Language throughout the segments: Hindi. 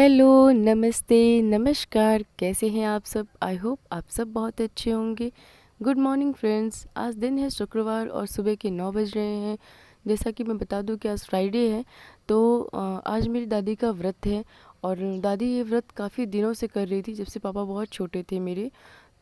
हेलो, नमस्ते, नमस्कार, कैसे हैं आप सब? आई होप आप सब बहुत अच्छे होंगे। गुड मॉर्निंग फ्रेंड्स, आज दिन है शुक्रवार और सुबह के 9 बज रहे हैं। जैसा कि मैं बता दूं कि आज फ्राइडे है, तो आज मेरी दादी का व्रत है। और दादी ये व्रत काफ़ी दिनों से कर रही थी, जब से पापा बहुत छोटे थे मेरे।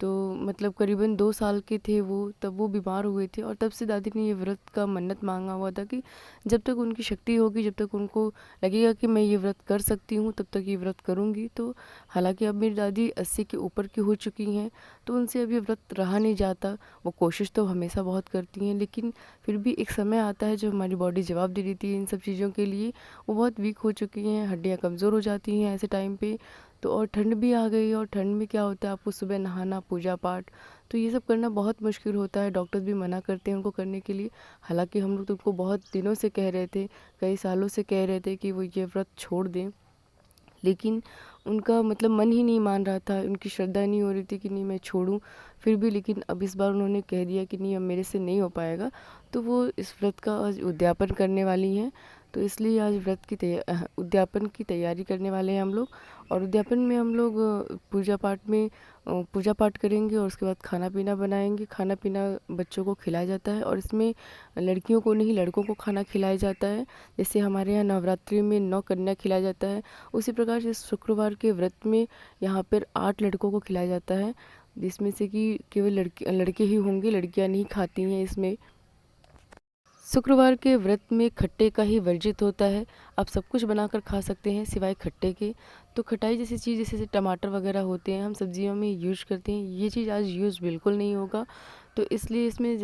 तो मतलब करीबन 2 साल के थे वो, तब वो बीमार हुए थे और तब से दादी ने ये व्रत का मन्नत मांगा हुआ था कि जब तक उनकी शक्ति होगी, जब तक उनको लगेगा कि मैं ये व्रत कर सकती हूँ, तब तक ये व्रत करूँगी। तो हालांकि अब मेरी दादी 80 के ऊपर की हो चुकी हैं, तो उनसे अब ये व्रत रहा नहीं जाता। वो कोशिश तो हमेशा बहुत करती हैं, लेकिन फिर भी एक समय आता है जब हमारी बॉडी जवाब दे देती है इन सब चीज़ों के लिए। वो बहुत वीक हो चुकी हैं, हड्डियाँ कमज़ोर हो जाती हैं ऐसे टाइम पे। तो और ठंड भी आ गई, और ठंड में क्या होता है, आपको सुबह नहाना, पूजा पाठ, तो ये सब करना बहुत मुश्किल होता है। डॉक्टर्स भी मना करते हैं उनको करने के लिए। हालांकि हम लोग तो उनको बहुत दिनों से कह रहे थे, कई सालों से कह रहे थे कि वो ये व्रत छोड़ दें, लेकिन उनका मतलब मन ही नहीं मान रहा था, उनकी श्रद्धा नहीं हो रही थी कि नहीं मैं छोड़ूं। फिर भी लेकिन अब इस बार उन्होंने कह दिया कि नहीं, अब मेरे से नहीं हो पाएगा। तो वो इस व्रत का आज उद्यापन करने वाली हैं। तो इसलिए आज व्रत की उद्यापन की तैयारी करने वाले हैं हम लोग। और उद्यापन में हम लोग पूजा पाठ में पूजा पाठ करेंगे, और उसके बाद खाना पीना बनाएंगे। खाना पीना बच्चों को खिलाया जाता है, और इसमें लड़कियों को नहीं, लड़कों को खाना खिलाया जाता है। जैसे हमारे यहाँ नवरात्रि में 9 कन्या खिलाया जाता है, उसी प्रकार से शुक्रवार के व्रत में यहाँ पर 8 लड़कों को खिलाया जाता है, जिसमें से कि केवल लड़के लड़के ही होंगे, लड़कियाँ नहीं खाती हैं इसमें। शुक्रवार के व्रत में खट्टे का ही वर्जित होता है। आप सब कुछ बनाकर खा सकते हैं सिवाय खट्टे के। तो खटाई जैसी चीज़, जैसे टमाटर वगैरह होते हैं, हम सब्जियों में यूज करते हैं, ये चीज़ आज यूज़ बिल्कुल नहीं होगा। तो इसलिए इसमें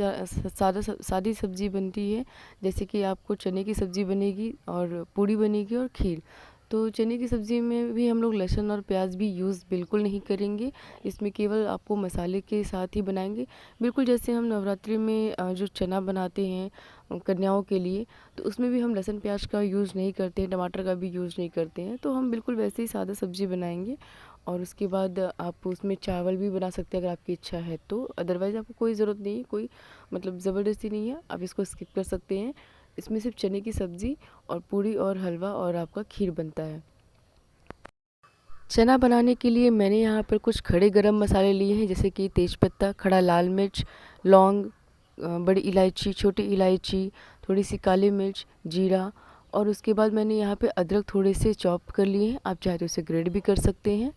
सादी सब्जी बनती है। जैसे कि आपको चने की सब्ज़ी बनेगी, और पूड़ी बनेगी, और खीर। तो चने की सब्ज़ी में भी हम लोग लहसुन और प्याज भी यूज़ बिल्कुल नहीं करेंगे। इसमें केवल आपको मसाले के साथ ही बनाएंगे, बिल्कुल जैसे हम नवरात्रि में जो चना बनाते हैं कन्याओं के लिए, तो उसमें भी हम लहसुन प्याज का यूज़ नहीं करते हैं, टमाटर का भी यूज़ नहीं करते हैं। तो हम बिल्कुल वैसे ही सादा सब्ज़ी बनाएंगे। और उसके बाद आप उसमें चावल भी बना सकते हैं अगर आपकी इच्छा है तो। अदरवाइज़ आपको कोई ज़रूरत नहीं है, कोई मतलब ज़बरदस्ती नहीं है, आप इसको स्किप कर सकते हैं। इसमें सिर्फ चने की सब्ज़ी और पूड़ी और हलवा और आपका खीर बनता है। चना बनाने के लिए मैंने यहाँ पर कुछ खड़े गरम मसाले लिए हैं, जैसे कि तेज़पत्ता, खड़ा लाल मिर्च, लौंग, बड़ी इलायची, छोटी इलायची, थोड़ी सी काली मिर्च, जीरा। और उसके बाद मैंने यहाँ पे अदरक थोड़े से चॉप कर लिए हैं, आप चाहे तो इसे ग्रेट भी कर सकते हैं।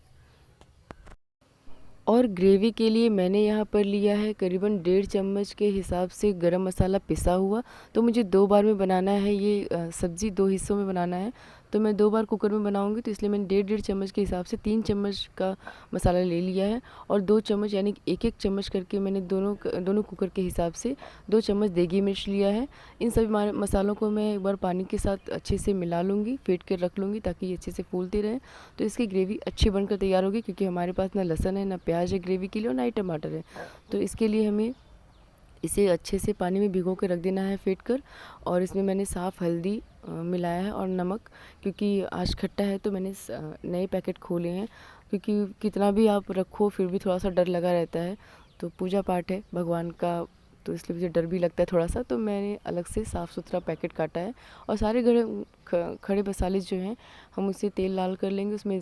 और ग्रेवी के लिए मैंने यहाँ पर लिया है करीबन 1.5 चम्मच के हिसाब से गरम मसाला पिसा हुआ। तो मुझे 2 बार में बनाना है, ये सब्ज़ी 2 हिस्सों में बनाना है। तो मैं 2 बार कुकर में बनाऊंगी, तो इसलिए मैंने 1.5 चम्मच के हिसाब से 3 चम्मच का मसाला ले लिया है। और 2 चम्मच यानी कि 1-1 चम्मच करके मैंने दोनों कुकर के हिसाब से 2 चम्मच देगी मिर्च लिया है। इन सभी मसालों को मैं एक बार पानी के साथ अच्छे से मिला लूँगी, फेंट कर रख लूँगी, ताकि ये अच्छे से फूलती रहे। तो इसकी ग्रेवी अच्छी बनकर तैयार होगी, क्योंकि हमारे पास ना लहसुन है, ना प्याज है ग्रेवी के लिए, और ना ही टमाटर है। तो इसके लिए हमें इसे अच्छे से पानी में भिगो के रख देना है, फेंट कर। और इसमें मैंने साफ़ हल्दी मिलाया है, और नमक, क्योंकि आज खट्टा है तो मैंने नए पैकेट खोले हैं। क्योंकि कितना भी आप रखो फिर भी थोड़ा सा डर लगा रहता है। तो पूजा पाठ है भगवान का, तो इसलिए मुझे डर भी लगता है थोड़ा सा। तो मैंने अलग से साफ़ सुथरा पैकेट काटा है। और सारे खड़े मसाले जो हैं, हम उसे तेल लाल कर लेंगे, उसमें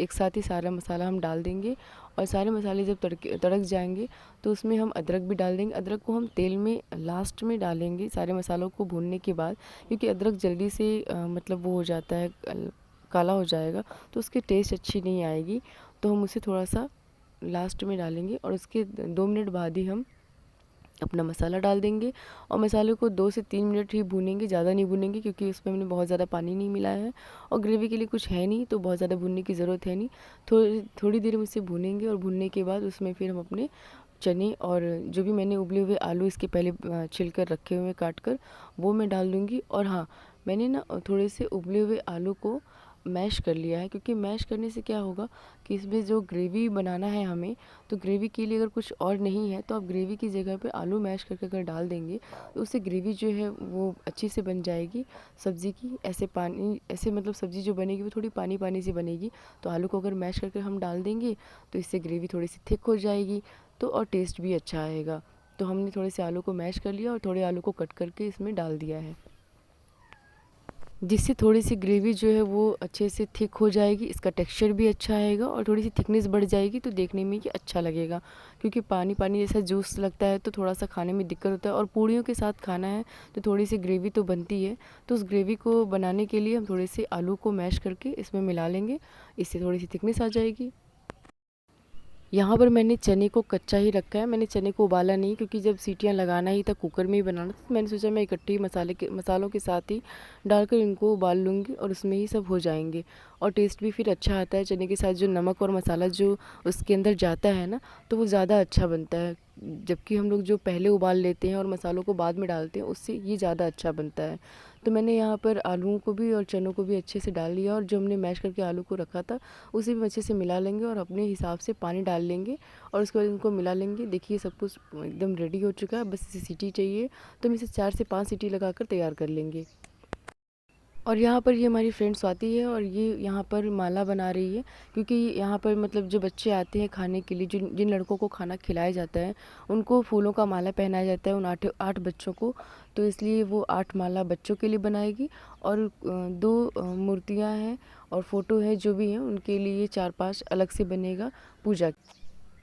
एक साथ ही सारा मसाला हम डाल देंगे। और सारे मसाले जब तड़क जाएंगे, तो उसमें हम अदरक भी डाल देंगे। अदरक को हम तेल में लास्ट में डालेंगे सारे मसालों को भूनने के बाद, क्योंकि अदरक जल्दी से मतलब वो हो जाता है, काला हो जाएगा, तो उसकी टेस्ट अच्छी नहीं आएगी। तो हम उसे थोड़ा सा लास्ट में डालेंगे, और उसके 2 मिनट बाद ही हम अपना मसाला डाल देंगे। और मसाले को 2 से 3 मिनट ही भूनेंगे, ज़्यादा नहीं भूनेंगे, क्योंकि उसमें हमने बहुत ज़्यादा पानी नहीं मिलाया है, और ग्रेवी के लिए कुछ है नहीं, तो बहुत ज़्यादा भूनने की ज़रूरत है नहीं। थोड़ी देर में इसे भूनेंगे, और भूनने के बाद उसमें फिर हम अपने चने और जो भी मैंने उबले हुए आलू इसके पहले छिल कर रखे हुए काट कर, वो मैं डाल दूँगी। और हाँ, मैंने ना थोड़े से उबले हुए आलू को मैश कर लिया है, क्योंकि मैश करने से क्या होगा कि इसमें जो ग्रेवी बनाना है हमें, तो ग्रेवी के लिए अगर कुछ और नहीं है, तो आप ग्रेवी की जगह पे आलू मैश करके अगर डाल देंगे, तो उससे ग्रेवी जो है वो अच्छी से बन जाएगी सब्ज़ी की। ऐसे मतलब सब्ज़ी जो बनेगी वो थोड़ी पानी पानी सी बनेगी। तो आलू को अगर मैश करके हम डाल देंगे, तो इससे ग्रेवी थोड़ी सी थिक हो जाएगी, तो और टेस्ट भी अच्छा आएगा। तो हमने थोड़े से आलू को मैश कर लिया, और थोड़े आलू को कट करके इसमें डाल दिया है। जिससे थोड़ी सी ग्रेवी जो है वो अच्छे से थिक हो जाएगी, इसका टेक्सचर भी अच्छा आएगा और थोड़ी सी थिकनेस बढ़ जाएगी तो देखने में ये अच्छा लगेगा। क्योंकि पानी पानी जैसा जूस लगता है तो थोड़ा सा खाने में दिक्कत होता है, और पूड़ियों के साथ खाना है तो थोड़ी सी ग्रेवी तो बनती है। तो उस ग्रेवी को बनाने के लिए हम थोड़े से आलू को मैश करके इसमें मिला लेंगे, इससे थोड़ी सी थिकनेस आ जाएगी। यहाँ पर मैंने चने को कच्चा ही रखा है, मैंने चने को उबाला नहीं, क्योंकि जब सीटियाँ लगाना ही था कुकर में ही बनाना था, तो मैंने सोचा मैं इकट्ठे ही मसालों के साथ ही डालकर इनको उबाल लूँगी और उसमें ही सब हो जाएंगे। और टेस्ट भी फिर अच्छा आता है, चने के साथ जो नमक और मसाला जो उसके अंदर जाता है ना, तो वो ज़्यादा अच्छा बनता है। जबकि हम लोग जो पहले उबाल लेते हैं और मसालों को बाद में डालते हैं, उससे ये ज़्यादा अच्छा बनता है। तो मैंने यहाँ पर आलूओं को भी और चनों को भी अच्छे से डाल लिया, और जो हमने मैश करके आलू को रखा था उसे भी अच्छे से मिला लेंगे और अपने हिसाब से पानी डाल लेंगे और उसके बाद इनको मिला लेंगे। देखिए सब कुछ एकदम रेडी हो चुका है, बस इसे सीटी चाहिए, तो हम इसे 4 से 5 सीटी लगाकर तैयार कर लेंगे। और यहाँ पर ये हमारी फ्रेंड स्वाति है, और ये यहाँ पर माला बना रही है, क्योंकि यहाँ पर मतलब जो बच्चे आते हैं खाने के लिए, जिन जिन लड़कों को खाना खिलाया जाता है उनको फूलों का माला पहनाया जाता है, उन 8 बच्चों को। तो इसलिए वो 8 माला बच्चों के लिए बनाएगी, और 2 मूर्तियाँ हैं और फ़ोटो है जो भी हैं उनके लिए 4-5 अलग से बनेगा पूजा।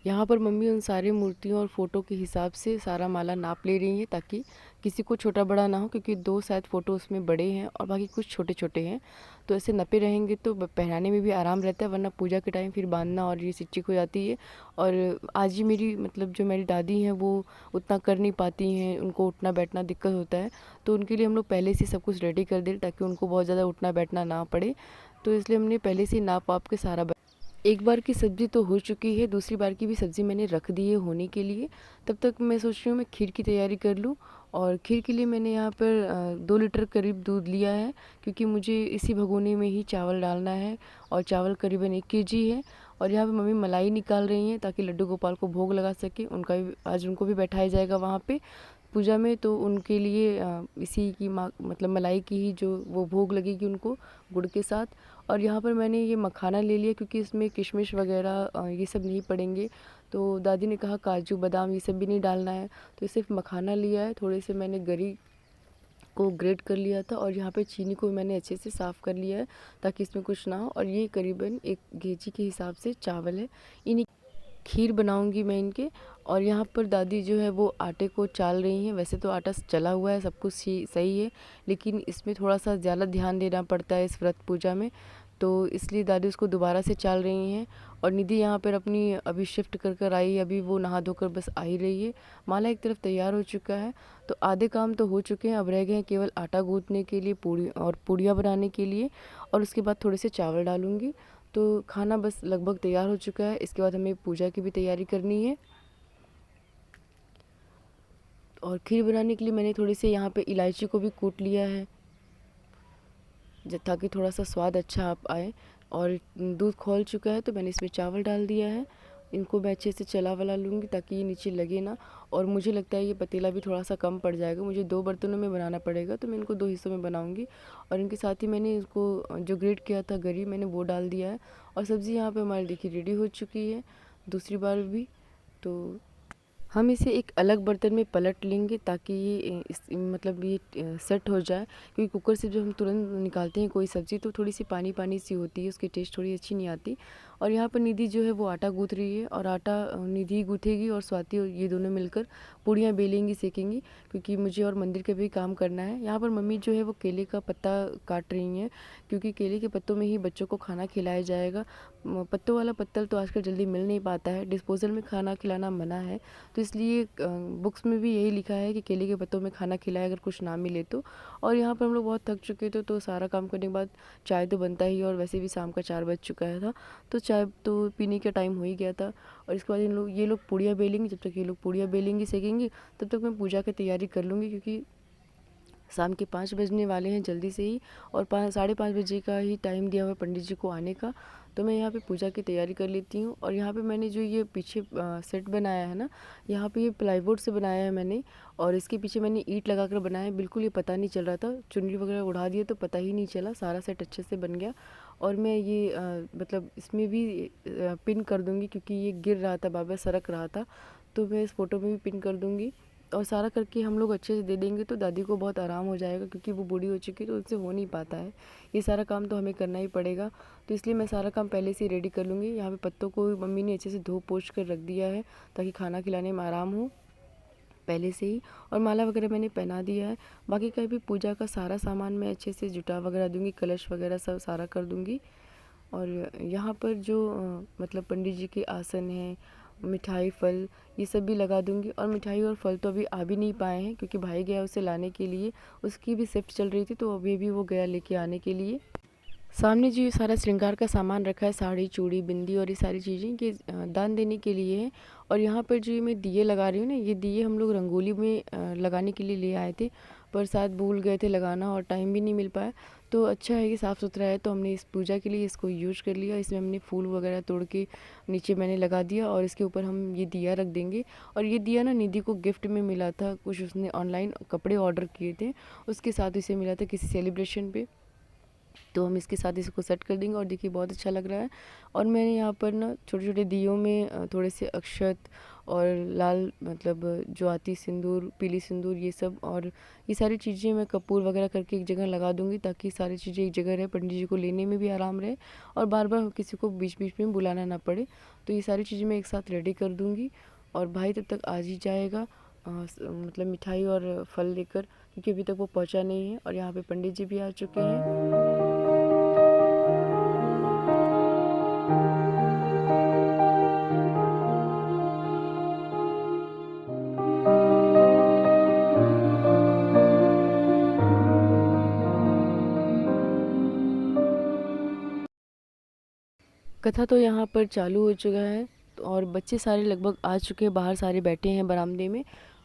यहाँ पर मम्मी उन सारी मूर्तियों और फ़ोटो के हिसाब से सारा माला नाप ले रही हैं, ताकि किसी को छोटा बड़ा ना हो, क्योंकि 2 शायद फ़ोटो उसमें बड़े हैं और बाकी कुछ छोटे छोटे हैं। तो ऐसे नपे रहेंगे तो पहनाने में भी आराम रहता है, वरना पूजा के टाइम फिर बांधना और ये सिच्चिक हो जाती है। और आज ही मेरी मतलब जो मेरी दादी हैं वो उतना कर नहीं पाती हैं, उनको उठना बैठना दिक्कत होता है, तो उनके लिए हम लोग पहले से सब कुछ रेडी कर दें ताकि उनको बहुत ज़्यादा उठना बैठना ना पड़े। तो इसलिए हमने पहले से ही नाप वाप के सारा एक बार की सब्ज़ी तो हो चुकी है, दूसरी बार की भी सब्ज़ी मैंने रख दी है होने के लिए। तब तक मैं सोच रही हूँ मैं खीर की तैयारी कर लूँ। और खीर के लिए मैंने यहाँ पर 2 लीटर करीब दूध लिया है, क्योंकि मुझे इसी भगोने में ही चावल डालना है, और चावल करीबन 1 केजी है। और यहाँ पे मम्मी मलाई निकाल रही हैं ताकि लड्डू गोपाल को भोग लगा सके, उनका भी आज उनको भी बैठाया जाएगा वहाँ पे पूजा में, तो उनके लिए इसी की मतलब मलाई की ही जो वो भोग लगेगी उनको गुड़ के साथ। और यहाँ पर मैंने ये मखाना ले लिया, क्योंकि इसमें किशमिश वगैरह ये सब नहीं पड़ेंगे, तो दादी ने कहा काजू बादाम ये सब भी नहीं डालना है, तो सिर्फ मखाना लिया है। थोड़े से मैंने गरी को ग्रेट कर लिया था, और यहाँ पे चीनी को मैंने अच्छे से साफ़ कर लिया है ताकि इसमें कुछ ना हो। और ये करीबन 1 केजी के हिसाब से चावल है, इन्हीं खीर बनाऊंगी मैं इनके। और यहाँ पर दादी जो है वो आटे को चाल रही हैं। वैसे तो आटा चला हुआ है, सब कुछ सही है, लेकिन इसमें थोड़ा सा ज़्यादा ध्यान देना पड़ता है इस व्रत पूजा में, तो इसलिए दादी उसको दोबारा से चाल रही हैं। और निधि यहाँ पर अपनी अभी शिफ्ट कर कर आई, अभी वो नहा धोकर बस आ ही रही है। माला एक तरफ तैयार हो चुका है, तो आधे काम तो हो चुके हैं, अब रह गए हैं केवल आटा गूँथने के लिए, पूड़ी और पूड़ियाँ बनाने के लिए, और उसके बाद थोड़े से चावल डालूँगी। तो खाना बस लगभग तैयार हो चुका है, इसके बाद हमें पूजा की भी तैयारी करनी है। और खीर बनाने के लिए मैंने थोड़ी सी यहाँ पे इलायची को भी कूट लिया है, ताकि थोड़ा सा स्वाद अच्छा आप आए। और दूध खौल चुका है तो मैंने इसमें चावल डाल दिया है, इनको मैं अच्छे से चला वला लूँगी ताकि ये नीचे लगे ना। और मुझे लगता है ये पतीला भी थोड़ा सा कम पड़ जाएगा, मुझे 2 बर्तनों में बनाना पड़ेगा, तो मैं इनको 2 हिस्सों में बनाऊँगी। और इनके साथ ही मैंने इसको जो ग्रेट किया था गरी, मैंने वो डाल दिया है। और सब्ज़ी यहाँ पे हमारी देखिए रेडी हो चुकी है दूसरी बार भी। तो हम इसे एक अलग बर्तन में पलट लेंगे ताकि ये मतलब ये सेट हो जाए, क्योंकि कुकर से जब हम तुरंत निकालते हैं कोई सब्ज़ी तो थोड़ी सी पानी पानी सी होती है, उसकी टेस्ट थोड़ी अच्छी नहीं आती। और यहाँ पर निधि जो है वो आटा गूँथ रही है, और आटा निधि गूँथेगी और स्वाति ये दोनों मिलकर पूड़ियाँ बेलेंगी सेकेंगी, क्योंकि मुझे और मंदिर का भी काम करना है। यहाँ पर मम्मी जो है वो केले का पत्ता काट रही हैं, क्योंकि केले के पत्तों में ही बच्चों को खाना खिलाया जाएगा। पत्तों वाला पत्तल तो आजकल जल्दी मिल नहीं पाता है, डिस्पोजल में खाना खिलाना मना है, तो इसलिए बुक्स में भी यही लिखा है कि केले के पत्तों में खाना खिलाए अगर कुछ ना मिले तो। और यहाँ पर हम लोग बहुत थक चुके थे, तो सारा काम करने के बाद चाय तो बनता ही, और वैसे भी शाम का 4 बज चुका है था, तो चाय तो पीने का टाइम हो ही गया था। और इसके बाद ये लोग पूड़ियाँ बेलेंगे, जब तक ये लोग पूड़ियाँ बेलेंगी सेकेंगी तब तक मैं पूजा की तैयारी कर लूँगी, क्योंकि शाम के 5 बजने वाले हैं जल्दी से ही, और 5 साढ़े 5 बजे का ही टाइम दिया हुआ है पंडित जी को आने का। तो मैं यहाँ पे पूजा की तैयारी कर लेती हूँ। और यहाँ पे मैंने जो ये पीछे सेट बनाया है ना, यहाँ पे ये प्लाईवुड से बनाया है मैंने, और इसके पीछे मैंने ईंट लगा कर बनाया है, बिल्कुल ये पता नहीं चल रहा था, चुन्नी वगैरह उड़ा दिया तो पता ही नहीं चला, सारा सेट अच्छे से बन गया। और मैं ये मतलब इसमें भी पिन कर दूँगी, क्योंकि ये गिर रहा था, बाबा सरक रहा था, तो मैं इस फ़ोटो में भी पिन कर दूँगी। और सारा करके हम लोग अच्छे से दे देंगे तो दादी को बहुत आराम हो जाएगा, क्योंकि वो बूढ़ी हो चुकी है तो उनसे हो नहीं पाता है। ये सारा काम तो हमें करना ही पड़ेगा, तो इसलिए मैं सारा काम पहले से ही रेडी कर लूँगी। यहाँ पे पत्तों को मम्मी ने अच्छे से धो पोंछ कर रख दिया है ताकि खाना खिलाने में आराम हो पहले से ही। और माला वगैरह मैंने पहना दिया है। बाकी का भी पूजा का सारा सामान मैं अच्छे से जुटा वगैरह दूँगी, कलश वगैरह सब सारा कर दूँगी। और यहाँ पर जो मतलब पंडित जी के आसन हैं, मिठाई फल ये सब भी लगा दूँगी। और मिठाई और फल तो अभी आ भी नहीं पाए हैं, क्योंकि भाई गया उसे लाने के लिए, उसकी भी शिफ्ट चल रही थी तो अभी भी वो गया लेके आने के लिए। सामने जो ये सारा श्रृंगार का सामान रखा है, साड़ी चूड़ी बिंदी और ये सारी चीज़ें, ये दान देने के लिए है। और यहाँ पर जो ये मैं दिए लगा रही हूँ ना, ये दिए हम लोग रंगोली में लगाने के लिए ले आए थे, पर शायद भूल गए थे लगाना और टाइम भी नहीं मिल पाया। तो अच्छा है कि साफ़ सुथरा है, तो हमने इस पूजा के लिए इसको यूज कर लिया। इसमें हमने फूल वगैरह तोड़ के नीचे मैंने लगा दिया और इसके ऊपर हम ये दिया रख देंगे। और ये दिया ना निधि को गिफ्ट में मिला था, कुछ उसने ऑनलाइन कपड़े ऑर्डर किए थे, उसके साथ इसे मिला था किसी सेलिब्रेशन पे। तो हम इसके साथ इसको सेट कर देंगे और देखिए बहुत अच्छा लग रहा है। और मैंने यहाँ पर ना छोटे छोटे दियों में थोड़े से अक्षत और लाल मतलब जो आती सिंदूर, पीली सिंदूर, ये सब और ये सारी चीज़ें मैं कपूर वगैरह करके एक जगह लगा दूँगी, ताकि सारी चीज़ें एक जगह रहे, पंडित जी को लेने में भी आराम रहे और बार बार किसी को बीच बीच में बुलाना ना पड़े। तो ये सारी चीज़ें मैं एक साथ रेडी कर दूँगी और भाई तब तक आ ही जाएगा मतलब मिठाई और फल लेकर, क्योंकि अभी तक वो पहुँचा नहीं है। और यहाँ पे पंडित जी भी आ चुके हैं। कथा तो यहाँ पर चालू हो चुका है और बच्चे सारे लगभग आ चुके हैं, बाहर सारे बैठे हैं बरामदे में।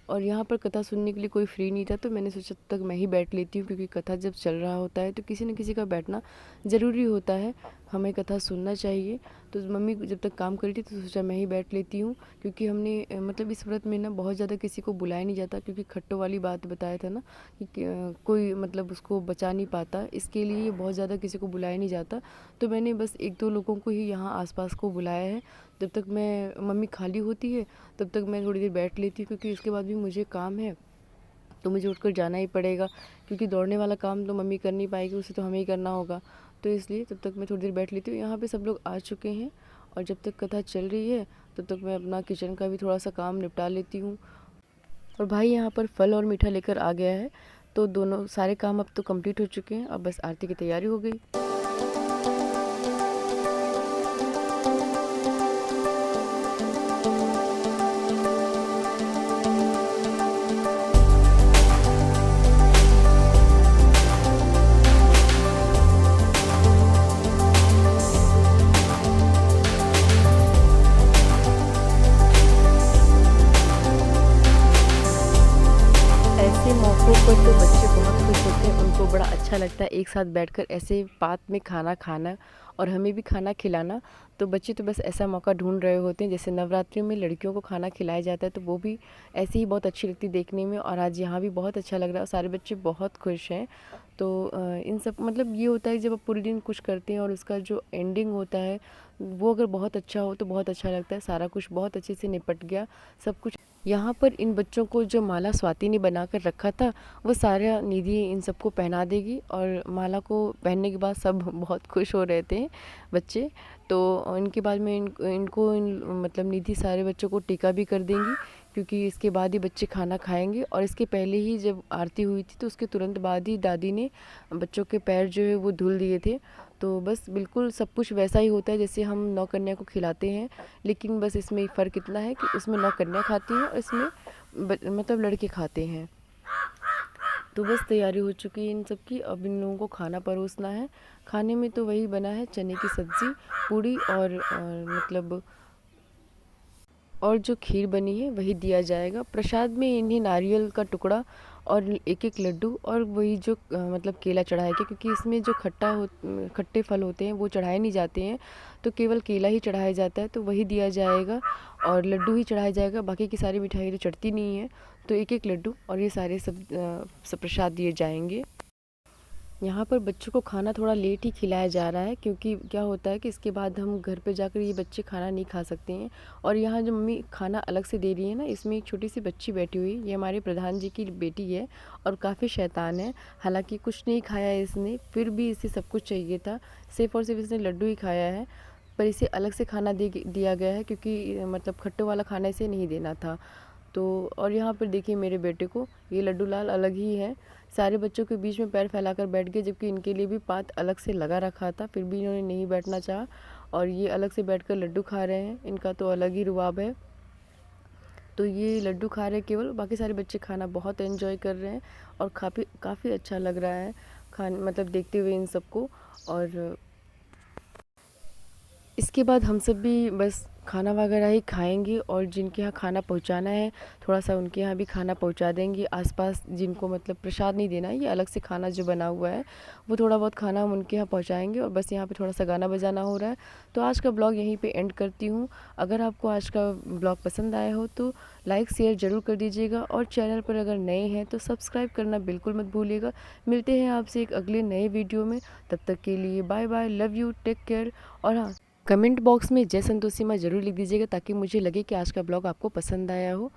और यहाँ पर कथा सुनने के लिए कोई फ्री नहीं था, तो मैंने सोचा तब तक मैं ही बैठ लेती हूँ, क्योंकि कथा जब चल रहा होता है तो किसी न किसी का बैठना ज़रूरी होता है, हमें कथा सुनना चाहिए। तो मम्मी जब तक काम कर रही थी तो सोचा मैं ही बैठ लेती हूँ, क्योंकि हमने मतलब इस व्रत में ना बहुत ज़्यादा किसी को बुलाया नहीं जाता, क्योंकि खट्टों वाली बात बताया था ना कि कोई मतलब उसको बचा नहीं पाता, इसके लिए बहुत ज़्यादा किसी को बुलाया नहीं जाता। तो मैंने बस एक दो लोगों को ही यहाँ आसपास को बुलाया है। जब तक मैं मम्मी खाली होती है तब तक मैं थोड़ी देर बैठ लेती हूँ, क्योंकि इसके बाद भी मुझे काम है तो मुझे उठकर जाना ही पड़ेगा, क्योंकि दौड़ने वाला काम तो मम्मी कर नहीं पाएगी, उसे तो हमें ही करना होगा। तो इसलिए तब तक मैं थोड़ी देर बैठ लेती हूँ। यहाँ पे सब लोग आ चुके हैं और जब तक कथा चल रही है तब तक मैं अपना किचन का भी थोड़ा सा काम निपटा लेती हूँ। और भाई यहाँ पर फल और मीठा लेकर आ गया है, तो दोनों सारे काम अब तो कंप्लीट हो चुके हैं, अब बस आरती की तैयारी हो गई। ऐसे मौक़ों पर तो बच्चे बहुत खुश होते हैं, उनको बड़ा अच्छा लगता है एक साथ बैठकर ऐसे पात में खाना खाना और हमें भी खाना खिलाना। तो बच्चे तो बस ऐसा मौका ढूंढ रहे होते हैं, जैसे नवरात्रि में लड़कियों को खाना खिलाया जाता है तो वो भी ऐसे ही बहुत अच्छी लगती देखने में। और आज यहाँ भी बहुत अच्छा लग रहा है और सारे बच्चे बहुत खुश हैं। तो इन सब मतलब ये होता है जब आप पूरे दिन कुछ करते हैं और उसका जो एंडिंग होता है वो अगर बहुत अच्छा हो तो बहुत अच्छा लगता है। सारा कुछ बहुत अच्छे से निपट गया सब कुछ। यहाँ पर इन बच्चों को जो माला स्वाति ने बना कर रखा था वो सारा निधि इन सबको पहना देगी, और माला को पहनने के बाद सब बहुत खुश हो रहे थे बच्चे। तो इनके बाद में इनको मतलब निधि सारे बच्चों को टीका भी कर देंगी, क्योंकि इसके बाद ही बच्चे खाना खाएंगे। और इसके पहले ही जब आरती हुई थी तो उसके तुरंत बाद ही दादी ने बच्चों के पैर जो है वो धुल दिए थे। तो बस बिल्कुल सब कुछ वैसा ही होता है जैसे हम नौ कन्या को खिलाते हैं, लेकिन बस इसमें फ़र्क इतना है कि उसमें नौ कन्या खाती हैं और इसमें मतलब लड़के खाते हैं। तो बस तैयारी हो चुकी है इन सब की, अब इन लोगों को खाना परोसना है। खाने में तो वही बना है, चने की सब्ज़ी, पूड़ी और मतलब और जो खीर बनी है वही दिया जाएगा। प्रसाद में इन्हें नारियल का टुकड़ा और एक एक लड्डू और वही जो मतलब केला चढ़ाएगा, क्योंकि इसमें जो खट्टे फल होते हैं वो चढ़ाए नहीं जाते हैं, तो केवल केला ही चढ़ाया जाता है, तो वही दिया जाएगा और लड्डू ही चढ़ाया जाएगा। बाकी की सारी मिठाई तो चढ़ती नहीं है, तो एक एक लड्डू और ये सारे सब प्रसाद दिए जाएंगे। यहाँ पर बच्चों को खाना थोड़ा लेट ही खिलाया जा रहा है, क्योंकि क्या होता है कि इसके बाद हम घर पे जाकर ये बच्चे खाना नहीं खा सकते हैं। और यहाँ जो मम्मी खाना अलग से दे रही है ना, इसमें एक छोटी सी बच्ची बैठी हुई, ये हमारे प्रधान जी की बेटी है और काफ़ी शैतान है। हालांकि कुछ नहीं खाया है इसने, फिर भी इसे सब कुछ चाहिए था। सिर्फ और सिर्फ इसने लड्डू ही खाया है, पर इसे अलग से खाना दिया गया है, क्योंकि मतलब खट्टे वाला खाना इसे नहीं देना था। तो और यहाँ पर देखिए मेरे बेटे को, ये लड्डू लाल अलग ही है। सारे बच्चों के बीच में पैर फैलाकर बैठ गए, जबकि इनके लिए भी पात अलग से लगा रखा था, फिर भी इन्होंने नहीं बैठना चाहा और ये अलग से बैठकर लड्डू खा रहे हैं। इनका तो अलग ही रुआब है। तो ये लड्डू खा रहे हैं केवल, बाकी सारे बच्चे खाना बहुत एंजॉय कर रहे हैं और काफ़ी अच्छा लग रहा है खान मतलब देखते हुए इन सबको। और इसके बाद हम सब भी बस खाना वगैरह ही खाएंगे, और जिनके यहाँ खाना पहुँचाना है थोड़ा सा उनके यहाँ भी खाना पहुँचा देंगे। आसपास जिनको मतलब प्रसाद नहीं देना है, ये अलग से खाना जो बना हुआ है वो थोड़ा बहुत खाना हम उनके यहाँ पहुँचाएंगे। और बस यहाँ पे थोड़ा सा गाना बजाना हो रहा है। तो आज का ब्लॉग यहीं पे एंड करती हूँ। अगर आपको आज का ब्लॉग पसंद आया हो तो लाइक शेयर ज़रूर कर दीजिएगा, और चैनल पर अगर नए हैं तो सब्सक्राइब करना बिल्कुल मत भूलिएगा। मिलते हैं आपसे एक अगले नए वीडियो में, तब तक के लिए bye bye, love you, take care. और हाँ, कमेंट बॉक्स में जय संतोषी माँ ज़रूर लिख दीजिएगा, ताकि मुझे लगे कि आज का ब्लॉग आपको पसंद आया हो।